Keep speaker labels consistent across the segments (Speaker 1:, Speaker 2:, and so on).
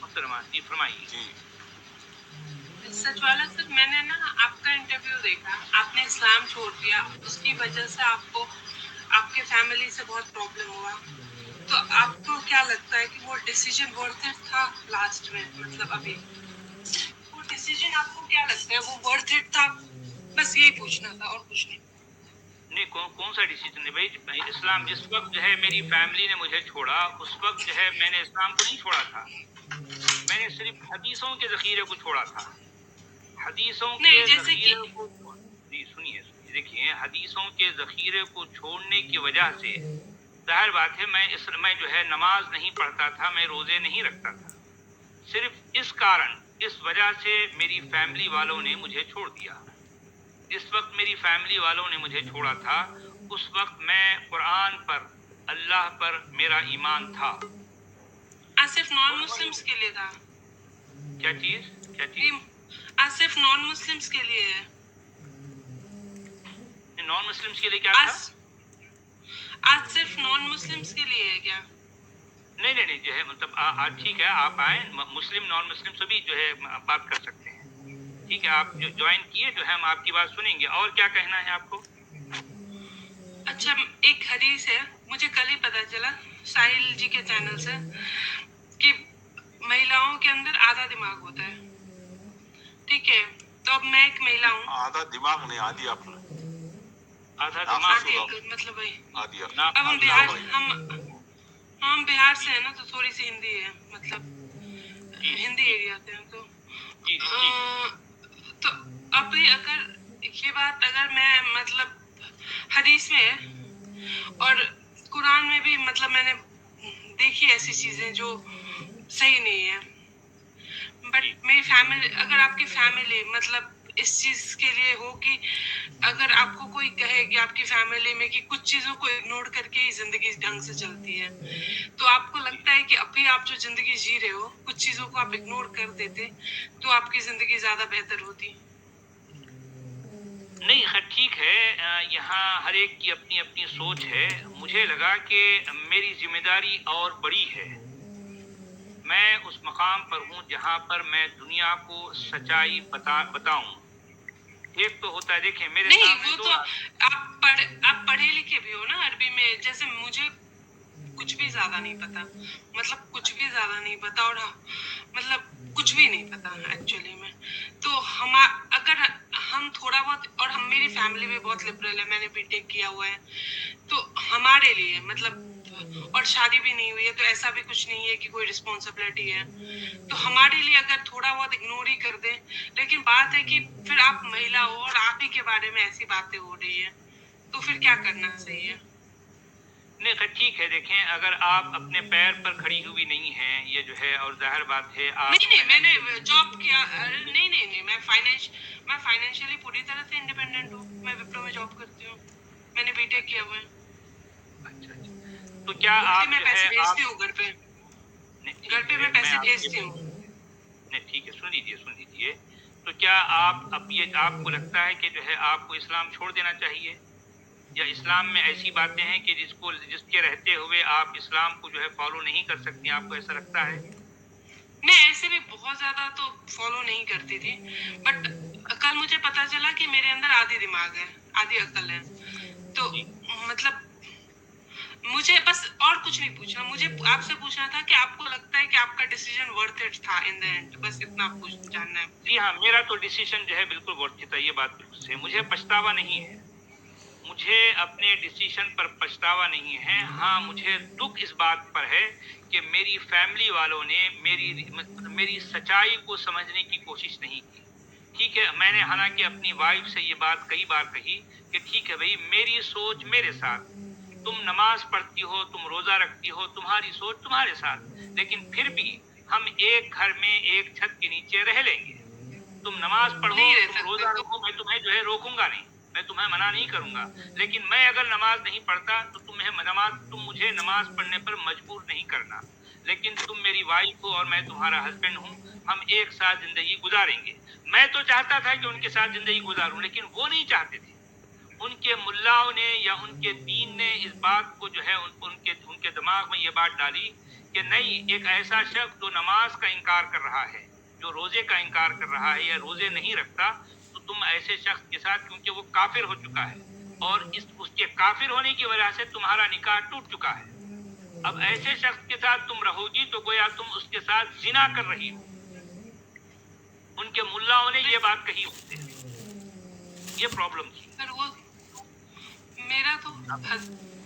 Speaker 1: محترمہ جی فرمائیے.
Speaker 2: جی
Speaker 3: سچ والا سر، میں نے نا آپ کا انٹرویو دیکھا. آپ نے اسلام چھوڑ دیا، اس کی وجہ سے آپ کو آپ کے فیملی سے بہت پرابلم ہوا. تو آپ کو کیا لگتا ہے کہ وہ ڈیسیجن ورتھ اٹ تھا لاسٹ میں؟ مطلب ابھی وہ ڈیسیجن آپ کو کیا لگتا ہے وہ ورتھ اٹ تھا؟ بس یہی پوچھنا تھا اور کچھ نہیں.
Speaker 1: نہیں کون سا ڈیسیجن ہے بھائی؟ اسلام جس وقت جو ہے میری فیملی نے مجھے چھوڑا، اس وقت جو ہے میں نے اسلام کو نہیں چھوڑا تھا. میں نے صرف حدیثوں کے ذخیرے کو چھوڑا تھا. حدیثوں
Speaker 3: نہیں،
Speaker 1: کے
Speaker 3: جیسے کہ
Speaker 1: ذخیرے کو جی سنیے دیکھیے، حدیثوں کے ذخیرے کو چھوڑنے کی وجہ سے ظاہر بات ہے میں جو ہے نماز نہیں پڑھتا تھا، میں روزے نہیں رکھتا تھا. صرف اس کارن، اس وجہ سے میری فیملی والوں نے مجھے چھوڑ دیا. جس وقت میری فیملی والوں نے مجھے چھوڑا تھا، اس وقت میں قرآن پر، اللہ پر میرا ایمان تھا.
Speaker 3: صرف نان مسلمس کے لیے تھا؟
Speaker 1: کیا چیز؟
Speaker 3: آج صرف نان مسلمس کے لیے ہے؟
Speaker 1: نان مسلمس کے لیے کیا تھا؟
Speaker 3: آج صرف نان مسلمس کے لیے ہے کیا؟
Speaker 1: نہیں جو ہے مطلب ٹھیک ہے، آپ آئیں، مسلم نان مسلم سبھی جو ہے بات کر سکتے ہیں. ٹھیک ہے، آپ جو جوائن کیے جو ہے ہم آپ کی بات سنیں گے. اور کیا کہنا ہے آپ کو؟
Speaker 3: اچھا، ایک حدیث ہے، مجھے کل ہی پتا چلا ساحل جی کے چینل سے، کہ مہیلاؤں کے اندر آدھا دماغ ہوتا ہے. ٹھیک ہے، تو اب میں ایک مہیلا ہوں.
Speaker 2: آدھا دماغ نہیں، آدھی عقل.
Speaker 1: آدھا دماغ
Speaker 3: آدھی عقل مطلب وہی.
Speaker 2: آدھی عقل.
Speaker 3: اب ہم بہار ہم بہار سے ہیں نا، تو تھوڑی سی ہندی ہے، مطلب ہندی ایریا سے ہیں. تو اب اگر یہ بات اگر میں مطلب حدیث میں ہے اور قرآن میں بھی، مطلب میں نے دیکھی ایسی چیزیں جو صحیح نہیں ہے. بٹ میری فیملی، اگر آپ کی فیملی مطلب اس چیز کے لیے ہو کہ اگر آپ کو کوئی کہے کہ آپ کی فیملی میں کہ کچھ چیزوں کو اگنور کر کے ہی زندگی ڈھنگ سے چلتی ہے، تو آپ کو لگتا ہے کہ ابھی آپ جو زندگی جی رہے ہو، کچھ چیزوں کو آپ اگنور کر دیتے تو آپ کی زندگی زیادہ بہتر ہوتی؟
Speaker 1: نہیں خیر ٹھیک ہے، یہاں ہر ایک کی اپنی اپنی سوچ ہے. مجھے لگا کہ میری ذمہ داری اور بڑی ہے. میں اس مقام پر ہوں جہاں پر میں دنیا کو سچائی بتاؤں. ایک تو ہوتا ہے، دیکھیں میرے
Speaker 3: نہیں،
Speaker 1: سامنے
Speaker 3: وہ
Speaker 1: دو
Speaker 3: تو آپ پڑھے لکھے بھی ہو نا عربی میں. جیسے مجھے کچھ بھی زیادہ نہیں پتا، مطلب کچھ بھی زیادہ نہیں پتا، اور مطلب کچھ بھی نہیں پتا ایکچولی میں. تو اگر ہم تھوڑا بہت، اور میری فیملی بھی بہت لبرل ہے، میں نے بی ٹیک کیا ہوا ہے، تو ہمارے لیے مطلب، اور شادی بھی نہیں ہوئی ہے، تو ایسا بھی کچھ نہیں ہے کہ کوئی رسپانسبلٹی ہے. تو ہمارے لیے اگر تھوڑا بہت اگنور ہی کر دیں. لیکن بات ہے کہ پھر آپ مہیلا ہو اور آپ ہی کے بارے میں ایسی باتیں ہو رہی ہیں، تو پھر کیا کرنا صحیح ہے؟
Speaker 1: نہیں خیر ٹھیک ہے، دیکھیں اگر آپ اپنے پیر پر کھڑی ہوئی نہیں ہیں، یہ جو ہے، اور ظاہر بات ہے آپ
Speaker 3: نہیں، میں نے جاب کیا. نہیں، میں فائنینشلی پوری طرح سے انڈیپینڈنٹ ہوں. میں وپرو میں جاب کرتی ہوں، میں نے بی ٹیک کیا ہوا ہے.
Speaker 1: اچھا تو کیا
Speaker 3: الٹی
Speaker 1: آپ
Speaker 3: میں
Speaker 1: جو ہے
Speaker 3: پیسے
Speaker 1: آپ
Speaker 3: بھیجتی ہوں گھر پہ.
Speaker 1: نہیں
Speaker 3: گھر
Speaker 1: ٹھیک
Speaker 3: پہ
Speaker 1: ہے،
Speaker 3: میں پیسے
Speaker 1: آپ
Speaker 3: بھیجتی ہوں.
Speaker 1: نہیں ٹھیک ہے، سن لیجیے. تو کیا آپ کو لگتا ہے کہ جو ہے آپ کو اسلام چھوڑ دینا چاہیے، یا اسلام میں ایسی باتیں ہیں کہ جس کے رہتے ہوئے آپ اسلام کو جو ہے فالو نہیں کر سکتی؟ آپ کو ایسا لگتا ہے؟
Speaker 3: میں ایسے بھی بہت زیادہ تو فالو نہیں کرتی تھی، بٹ کل مجھے پتا چلا کہ میرے اندر آدھی دماغ ہے، آدھی عقل ہے. تو
Speaker 1: جی
Speaker 3: مطلب مجھے بس اور کچھ نہیں پوچھنا، مجھے آپ سے پوچھنا تھا کہ آپ کو لگتا ہے کہ آپ کا ڈیسیجن ورتھ اٹ تھا ان دا اینڈ. بس اتنا جاننا ہے مجھے.
Speaker 1: جی ہاں، میرا تو ڈیسیشن جو ہے بالکل ورتھ تھا، یہ بات بالکل صحیح. مجھے پچھتاوا نہیں ہے، مجھے اپنے ڈیسیشن پر پچھتاوا نہیں ہے. ہاں مجھے دکھ اس بات پر ہے کہ میری فیملی والوں نے میری سچائی کو سمجھنے کی کوشش نہیں کی. ٹھیک ہے، میں نے حالانکہ اپنی وائف سے یہ بات کئی بار کہی کہ ٹھیک ہے بھائی، میری سوچ میرے ساتھ، تم نماز پڑھتی ہو، تم روزہ رکھتی ہو، تمہاری سوچ تمہارے ساتھ، لیکن پھر بھی ہم ایک گھر میں ایک چھت کے نیچے رہ لیں گے. تم نماز پڑھو،
Speaker 3: نہیں رہ
Speaker 1: تم
Speaker 3: سکتے
Speaker 1: روزہ
Speaker 3: تو.
Speaker 1: رکھو، میں تمہیں جو ہے روکوں گا نہیں، میں تمہیں منع نہیں کروں گا. لیکن میں اگر نماز نہیں پڑھتا تو تم مجھے نماز پڑھنے پر مجبور نہیں کرنا. لیکن تم میری وائف ہو اور میں تمہارا ہسبینڈ ہوں، ہم ایک ساتھ زندگی گزاریں گے. میں تو چاہتا تھا کہ ان کے ساتھ زندگی گزاروں، لیکن وہ نہیں چاہتے تھے. ان کے ملاؤں نے یا ان کے دین نے اس بات کو جو ہے ان کے دماغ میں یہ بات ڈالی کہ نہیں ایک ایسا شخص جو نماز کا انکار کر رہا ہے، جو روزے کا انکار کر رہا ہے یا روزے نہیں رکھتا، تو تم ایسے شخص کے ساتھ، کیونکہ وہ کافر ہو چکا ہے اور اس کے کافر ہونے کی وجہ سے تمہارا نکاح ٹوٹ چکا ہے، اب ایسے شخص کے ساتھ تم رہو گی تو گویا تم اس کے ساتھ زنا کر رہی ہو. ان کے ملاؤں نے یہ بات کہی ان سے، یہ پرابلم تھی.
Speaker 3: پر وہ میرا تو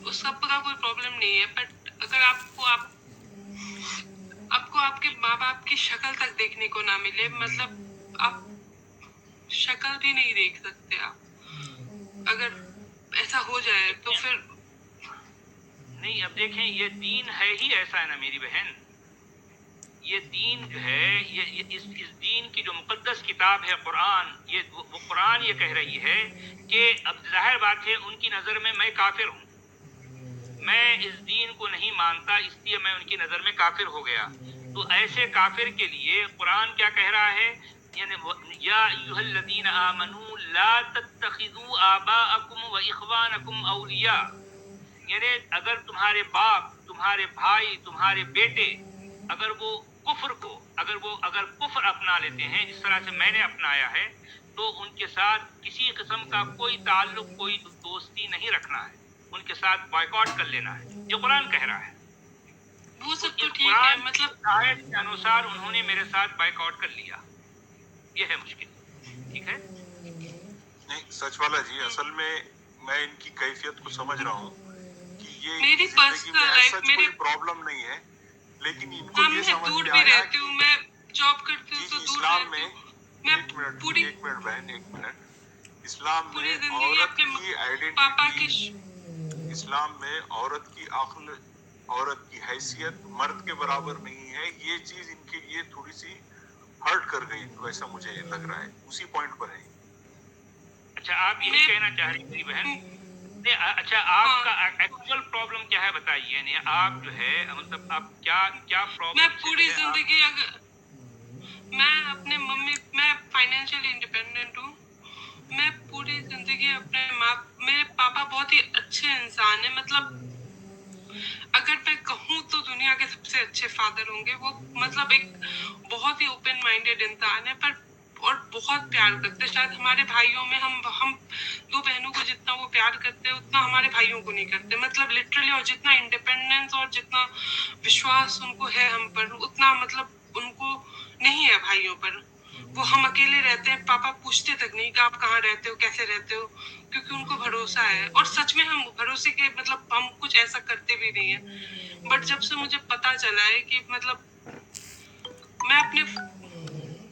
Speaker 3: اس سب کا کوئی پرابلم نہیں ہے، بٹ اگر آپ کو آپ کے ماں باپ کی شکل تک دیکھنے کو نہ ملے، مطلب آپ شکل بھی نہیں دیکھ سکتے، آپ اگر ایسا ہو جائے تو پھر
Speaker 1: نہیں، اب دیکھیں یہ دین ہے ہی ایسا ہے نا میری بہن، یہ دین جو ہے اس دین کی جو مقدس کتاب ہے قرآن، وہ قرآن یہ کہہ رہی ہے کہ اب ظاہر بات ہے ان کی نظر میں میں کافر ہوں، میں اس دین کو نہیں مانتا، اس لیے میں ان کی نظر میں کافر ہو گیا. تو ایسے کافر کے لیے قرآن کیا کہہ رہا ہے؟ یعنی یا ایھا الذین آمنوا لا تتخذوا آباءکم واخوانکم اولیاء، یعنی اگر تمہارے باپ، تمہارے بھائی، تمہارے بیٹے اگر وہ اگر کفر اپنا لیتے ہیں جس طرح سے میں نے اپنایا ہے، تو ان کے ساتھ کسی قسم کا کوئی تعلق، کوئی دوستی نہیں رکھنا ہے، ان کے ساتھ بائیکاٹ کر لینا ہے، یہ قرآن کہہ رہا ہے.
Speaker 3: وہ سب تو
Speaker 1: اس
Speaker 3: ٹھیک ہے،
Speaker 1: قرآن
Speaker 3: مطلب
Speaker 1: کی آیت کے انوسار انہوں نے میرے ساتھ بائیکاٹ کر لیا، یہ ہے مشکل. ٹھیک ہے،
Speaker 2: نہیں سچ والا جی، اصل میں ان کی کیفیت کو سمجھ رہا ہوں کہ یہ ان
Speaker 3: میری
Speaker 2: کی زندگی میں
Speaker 3: پرسنل لائف
Speaker 2: ایسا کوئی پرابلم نہیں ہے، لیکن ان کو یہ
Speaker 3: میں
Speaker 2: سمجھ
Speaker 3: دور
Speaker 2: میں
Speaker 3: بھی
Speaker 2: آیا
Speaker 3: رہتی
Speaker 2: کہ
Speaker 3: ہوں، میں جاب کرتی ہوں
Speaker 2: جی
Speaker 3: تو
Speaker 2: جی
Speaker 3: دور
Speaker 2: اسلام
Speaker 3: رہتی
Speaker 2: میں
Speaker 3: ہوں، میں
Speaker 2: ایک منٹ
Speaker 3: پوری
Speaker 2: بہن، ایک منٹ. اسلام
Speaker 3: پوری
Speaker 2: میں
Speaker 3: زندگی
Speaker 2: عورت
Speaker 3: اپنے
Speaker 2: کی
Speaker 3: پاپا کی
Speaker 2: آئیڈینٹی، اسلام میں عورت کی عقل، عورت کی حیثیت مرد کے برابر نہیں ہے. یہ چیز ان کے لیے تھوڑی سی ہرٹ کر گئی، ویسا مجھے لگ رہا ہے. اسی پوائنٹ پر ہے.
Speaker 1: اچھا آپ یہی
Speaker 3: میں
Speaker 1: کہنا چاہ رہی ہیں میری بہن؟ اچھا آپ
Speaker 3: ہاں
Speaker 1: کا ایکچوئل پرابلم کیا ہے بتائیے، یعنی آپ جو ہے مطلب آپ کیا
Speaker 3: میں
Speaker 1: پرابلم سے جو
Speaker 3: پوری
Speaker 1: ہے آپ.
Speaker 3: زندگی میں اپنے میں فائنینشلی انڈیپینڈنٹ ہوں، میں پوری زندگی میرے پاپا بہت ہی اچھے انسان ہیں، مطلب اگر میں کہوں تو دنیا کے سب سے اچھے فادر ہوں گے وہ، مطلب ایک بہت ہی اوپن مائنڈیڈ انسان ہے، پر اور بہت پیار کرتے. شاید ہمارے بھائیوں میں ہم دو بہنوں کو جتنا وہ پیار کرتے ہیں اتنا ہمارے بھائیوں کو نہیں کرتے، مطلب لٹرلی. اور جتنا انڈیپینڈنس اور جتنا وشواس ان کو ہے ہم پر، اتنا مطلب ان کو نہیں ہے بھائیوں پر. وہ ہم اکیلے رہتے ہیں، پاپا پوچھتے تک نہیں کہ آپ کہاں رہتے ہو، کیسے رہتے ہو، کیونکہ ان کو بھروسہ ہے. اور سچ میں ہم بھروسے کے مطلب ہم کچھ ایسا کرتے بھی نہیں ہیں. بٹ جب سے مجھے پتا چلا ہے کہ مطلب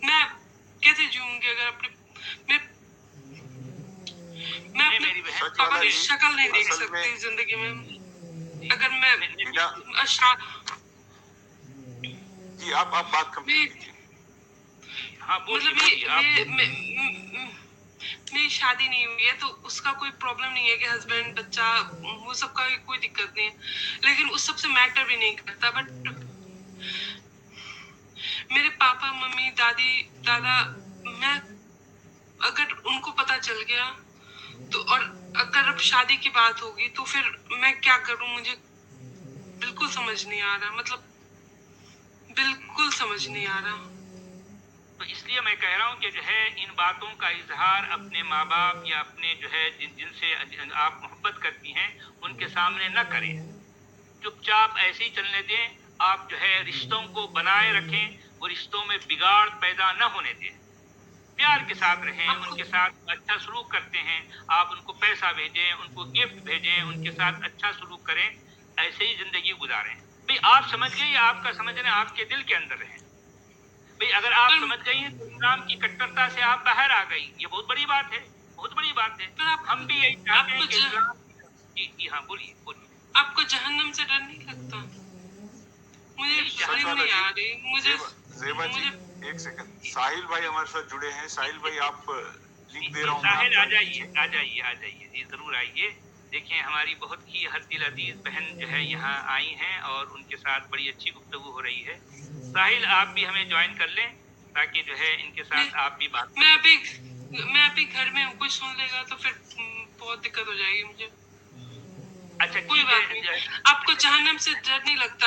Speaker 3: میں کیسے جیوں گی اگر میں میں
Speaker 1: نہیں
Speaker 3: اپنے
Speaker 1: میری بہن،
Speaker 2: سچ
Speaker 3: پاپا
Speaker 2: والا
Speaker 3: کی
Speaker 2: جی،
Speaker 3: شکل نہیں دیکھ
Speaker 2: اصل میں
Speaker 3: سکتی زندگی میں.
Speaker 1: جی،
Speaker 3: اگر میں
Speaker 2: بنا جی آپ بات کمپلیٹ کیجیے.
Speaker 1: ہاں بولیے
Speaker 3: مطلب
Speaker 1: بولیے آپ.
Speaker 3: میری شادی نہیں ہوئی ہے تو اس کا کوئی پرابلم نہیں ہے کہ ہسبینڈ بچہ وہ سب کا کوئی دقت نہیں ہے، لیکن اس سب سے میٹر بھی نہیں کرتا. بٹ میرے پاپا ممی دادی دادا، میں اگر ان کو پتا چل گیا تو، اور اگر اب شادی کی بات ہوگی تو پھر میں کیا کروں، مجھے بالکل سمجھ نہیں آ رہا، مطلب بالکل سمجھ نہیں آ رہا.
Speaker 1: تو اس لیے میں کہہ رہا ہوں کہ جو ہے ان باتوں کا اظہار اپنے ماں باپ یا اپنے جو ہے جن سے آپ محبت کرتی ہیں ان کے سامنے نہ کریں، چپ چاپ ایسے ہی چلنے دیں. آپ جو ہے رشتوں کو بنائے رکھیں، وہ رشتوں میں بگاڑ پیدا نہ ہونے دیں، پیار کے ساتھ رہیں،
Speaker 3: آپ
Speaker 1: ان
Speaker 3: کو
Speaker 1: کے ساتھ اچھا سلوک کرتے ہیں آپ ان کو پیسہ بھیجیں، ان کو گفٹ بھیجیں، ان کے ساتھ اچھا سلوک کریں، ایسے ہی زندگی گزاریں. بھئی آپ سمجھ گئے یا آپ کا سمجھنا آپ کے دل کے اندر رہے. بھئی اگر آپ سمجھ گئی ہیں تو اسلام کی کٹرتا سے آپ باہر آ گئی، یہ بہت بڑی بات ہے، بہت بڑی بات ہے.
Speaker 3: پر
Speaker 1: ہم بھی یہی چاہتے
Speaker 3: آپ
Speaker 1: ہیں
Speaker 3: کو
Speaker 1: کہ اسلام. جی ہاں بولیے بولیے.
Speaker 3: آپ کو جہنم سے ڈر نہیں لگتا؟ مجھے
Speaker 1: نہیں
Speaker 2: سچ
Speaker 3: سمجھ
Speaker 2: والا
Speaker 3: نہیں
Speaker 2: جی،
Speaker 3: آ رہی.
Speaker 2: زیبا جی ایک سیکنڈ، ساحل بھائی ہمارے ساتھ جڑے ہیں. ساحل بھائی آپ لنک دے رہا ہوں میں، آپ
Speaker 1: ساحل
Speaker 2: جوائن کیجیے.
Speaker 1: آ جائیے جی ضرور آئیے. دیکھیں ہماری بہت ہی ہر دل عزیز بہن جو ہے یہاں آئی ہیں اور ان کے ساتھ بڑی اچھی گفتگو ہو رہی ہے. ساحل آپ بھی ہمیں جوائن کر لیں تاکہ جو ہے ان کے ساتھ آپ بھی بات کر سکیں.
Speaker 3: میں ابھی گھر میں ہوں، کوئی سن لے گا تو پھر بہت دقت ہو جائے گی مجھے.
Speaker 1: اچھا
Speaker 3: کوئی
Speaker 1: ٹھیک
Speaker 3: بات نہیں.
Speaker 1: ہے.
Speaker 3: آپ کو جہنم سے ڈر نہیں لگتا؟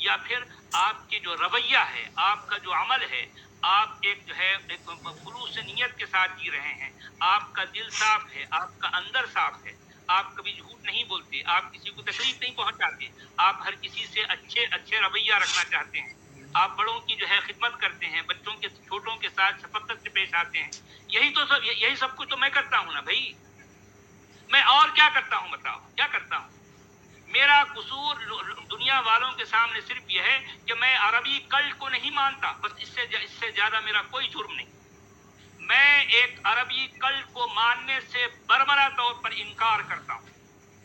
Speaker 1: یا پھر آپ کے جو رویہ ہے، آپ کا جو عمل ہے، آپ ایک جو ہے ایک خلوص نیت کے ساتھ جی رہے ہیں، آپ کا دل صاف ہے، آپ کا اندر صاف ہے، آپ کبھی جھوٹ نہیں بولتے، آپ کسی کو تکلیف نہیں پہنچاتے، آپ ہر کسی سے اچھے رویہ رکھنا چاہتے ہیں، آپ بڑوں کی جو ہے خدمت کرتے ہیں، بچوں کے چھوٹوں کے ساتھ شفقت سے پیش آتے ہیں، یہی سب کچھ تو میں کرتا ہوں نا بھائی، میں اور کیا کرتا ہوں بتاؤ، کیا کرتا ہوں؟ میرا قصور دنیا والوں کے سامنے صرف یہ ہے کہ میں عربی کلٹ کو نہیں مانتا، بس اس سے زیادہ میرا کوئی جرم نہیں۔ میں ایک عربی کلٹ کو ماننے سے برملا طور پر انکار کرتا ہوں،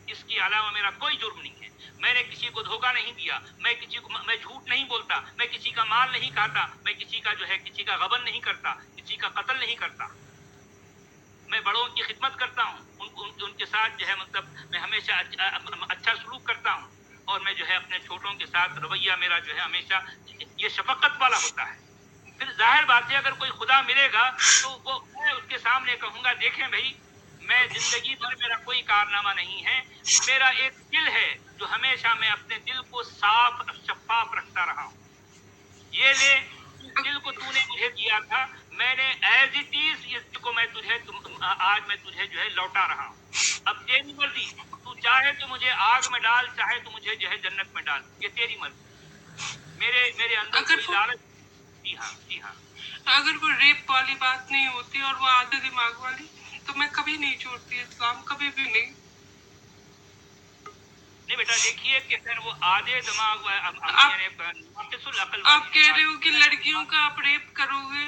Speaker 1: اس کے علاوہ میرا کوئی جرم نہیں ہے۔ میں نے کسی کو دھوکہ نہیں دیا، میں جھوٹ نہیں بولتا، میں کسی کا مال نہیں کھاتا، میں کسی کا غبن نہیں کرتا، کسی کا قتل نہیں کرتا، میں بڑوں کی خدمت کرتا ہوں، ان کے ساتھ جو ہے مطلب میں ہمیشہ اچھا سلوک کرتا ہوں، اور میں جو ہے اپنے چھوٹوں کے ساتھ رویہ میرا جو ہے ہمیشہ یہ شفقت والا ہوتا ہے۔ پھر ظاہر بات ہے اگر کوئی خدا ملے گا تو میں اس کے سامنے کہوں گا دیکھیں بھائی، میں زندگی بھر میرا کوئی کارنامہ نہیں ہے، میرا ایک دل ہے جو ہمیشہ میں اپنے دل کو صاف شفاف رکھتا رہا ہوں۔ یہ لے، اس دل کو تو نے مجھے دیا تھا، میں نے ایز اٹ از اس دل کو آج میں تجھے جو ہے لوٹا رہا ہوں۔ اب تیری مرضی، تو چاہے تو مجھے آگ میں ڈال، چاہے تو مجھے جو ہے جنت میں ڈال، یہ تیری مرضی۔ میرے اندر کوئی لالچ۔ جی ہاں، جی ہاں۔
Speaker 3: اگر وہ ریپ والی بات نہیں ہوتی اور وہ آدھے دماغ والی، تو میں کبھی نہیں چھوڑتی اسلام، کبھی بھی نہیں۔
Speaker 1: نہیں بیٹا دیکھیے کہ پھر وہ آدھے دماغ
Speaker 3: آپ کہہ رہے ہو کہ لڑکیوں کا آپ ریپ کرو گے۔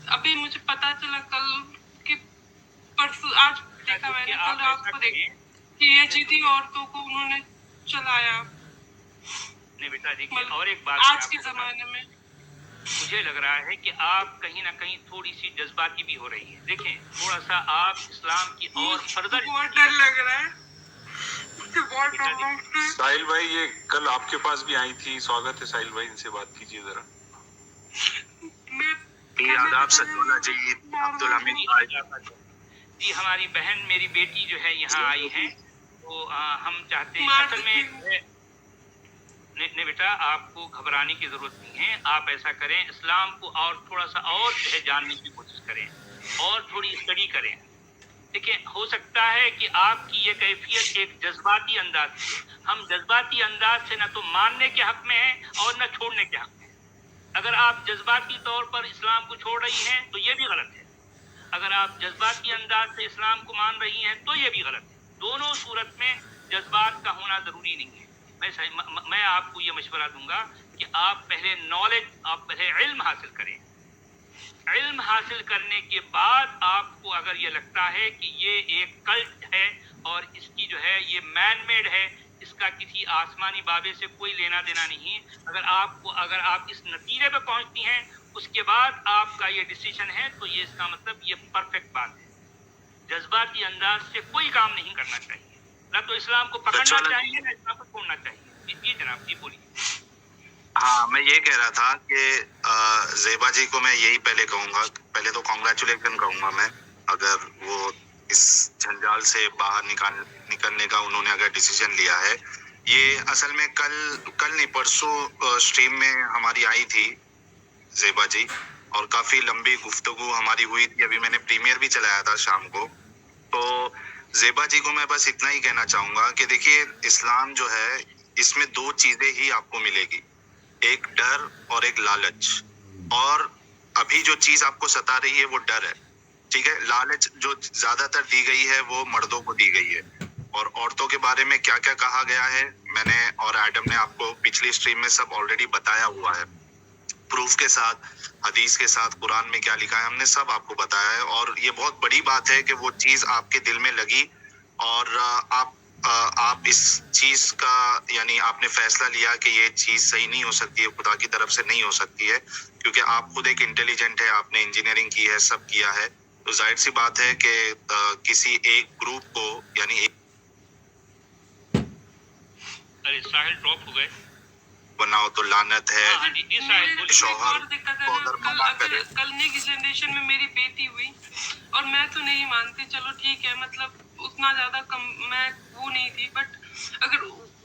Speaker 3: ابھی مجھے پتا چلا کل کہ پرسوں، آج دیکھا میں نے، کل رات کو دیکھا کہ یزیدی عورتوں کو انہوں نے چلایا۔
Speaker 1: نہیں بیٹا دیکھیے، اور ایک بات
Speaker 3: آج کے زمانے میں
Speaker 1: مجھے لگ رہا ہے کہ آپ کہیں نہ کہیں تھوڑی سی جذباتی بھی ہو رہی ہے۔ دیکھیں تھوڑا سا آپ اسلام کی اور فردر
Speaker 3: بہت ڈر لگ رہا ہے، بہت ڈر لگ رہا ہے۔
Speaker 2: ساحل بھائی یہ کل آپ کے پاس بھی آئی تھی، سواگت ہے ساحل بھائی، ان سے بات کیجیے ذرا۔
Speaker 1: آداب سجولہ جی، عبدالحمید جی، ہماری بہن میری بیٹی جو ہے یہاں آئی ہیں، تو ہم چاہتے ہیں اصل میں نہیں بیٹا، آپ کو گھبرانے کی ضرورت نہیں ہے۔ آپ ایسا کریں، اسلام کو اور تھوڑا سا اور جو ہے جاننے کی کوشش کریں، اور تھوڑی اسٹڈی کریں۔ دیکھیں ہو سکتا ہے کہ آپ کی یہ کیفیت ایک جذباتی انداز سے، ہم جذباتی انداز سے نہ تو ماننے کے حق میں ہیں اور نہ چھوڑنے کے حق میں ہیں۔ اگر آپ جذباتی طور پر اسلام کو چھوڑ رہی ہیں تو یہ بھی غلط ہے، اگر آپ جذباتی انداز سے اسلام کو مان رہی ہیں تو یہ بھی غلط ہے۔ دونوں صورت میں جذبات کا ہونا ضروری نہیں ہے۔ میں آپ کو یہ مشورہ دوں گا کہ آپ پہلے علم حاصل کریں۔ علم حاصل کرنے کے بعد آپ کو اگر یہ لگتا ہے کہ یہ ایک کلٹ ہے اور اس کی جو ہے یہ مین میڈ ہے، اس کا کسی آسمانی بابے سے کوئی لینا دینا نہیں، اگر آپ اس نتیجے پہ پہنچتی ہیں، اس کے بعد آپ کا یہ ڈیسیژن ہے، تو یہ اس کا مطلب یہ پرفیکٹ بات ہے۔ جذباتی انداز سے کوئی کام نہیں کرنا چاہیے، نہ تو اسلام کو پکڑنا چاہیے نہ اسلام کو چھوڑنا چاہیے۔ جی جناب، جی بولیے۔
Speaker 4: ہاں میں یہ کہہ رہا تھا کہ زیبا جی کو میں یہی پہلے کہوں گا، پہلے تو کانگریچولیشن کہوں گا میں، اگر وہ اس جھنجال سے باہر نکلنے کا انہوں نے اگر ڈیسیژن لیا ہے۔ یہ اصل میں کل نہیں پرسوں اسٹریم میں ہماری آئی تھی زیبا جی، اور کافی لمبی گفتگو ہماری ہوئی تھی، ابھی میں نے پریمیئر بھی چلایا تھا شام کو۔ تو زیبا جی کو میں بس اتنا ہی کہنا چاہوں گا کہ دیکھیے اسلام جو ہے اس میں دو چیزیں ہی آپ کو ملے گی، ایک ڈر اور ایک لالچ، اور ابھی جو چیز آپ کو ستا رہی ہے وہ ڈر ہے، ٹھیک ہے۔ لالچ جو زیادہ تر دی گئی ہے وہ مردوں کو دی گئی ہے، اور عورتوں کے بارے میں کیا کیا کہا گیا ہے میں نے اور ایڈم نے آپ کو پچھلی اسٹریم میں سب آلریڈی بتایا ہوا ہے، پروف کے ساتھ، حدیث کے ساتھ، قرآن میں کیا لکھا ہے ہم نے سب آپ کو بتایا ہے، اور یہ بہت بڑی بات ہے کہ وہ چیز آپ کے دل میں لگی، اور آپ اس چیز کا یعنی آپ نے فیصلہ لیا کہ یہ چیز صحیح نہیں ہو سکتی ہے، خدا کی طرف سے نہیں ہو سکتی ہے، کیونکہ آپ خود ایک انٹیلیجنٹ ہے، آپ نے انجینئرنگ کی ہے، سب کیا ہے، تو ظاہر سی بات ہے کہ کسی ایک گروپ کو یعنی
Speaker 1: ساحل ڈراپ ہو گئے،
Speaker 4: بناؤ تو لعنت ہے۔
Speaker 3: شوہر کل نیکسٹ جنریشن میں میری بیٹی ہوئی اور میں تو نہیں مانتی، چلو ٹھیک ہے، مطلب اتنا زیادہ کم میں وہ نہیں تھی، بٹ اگر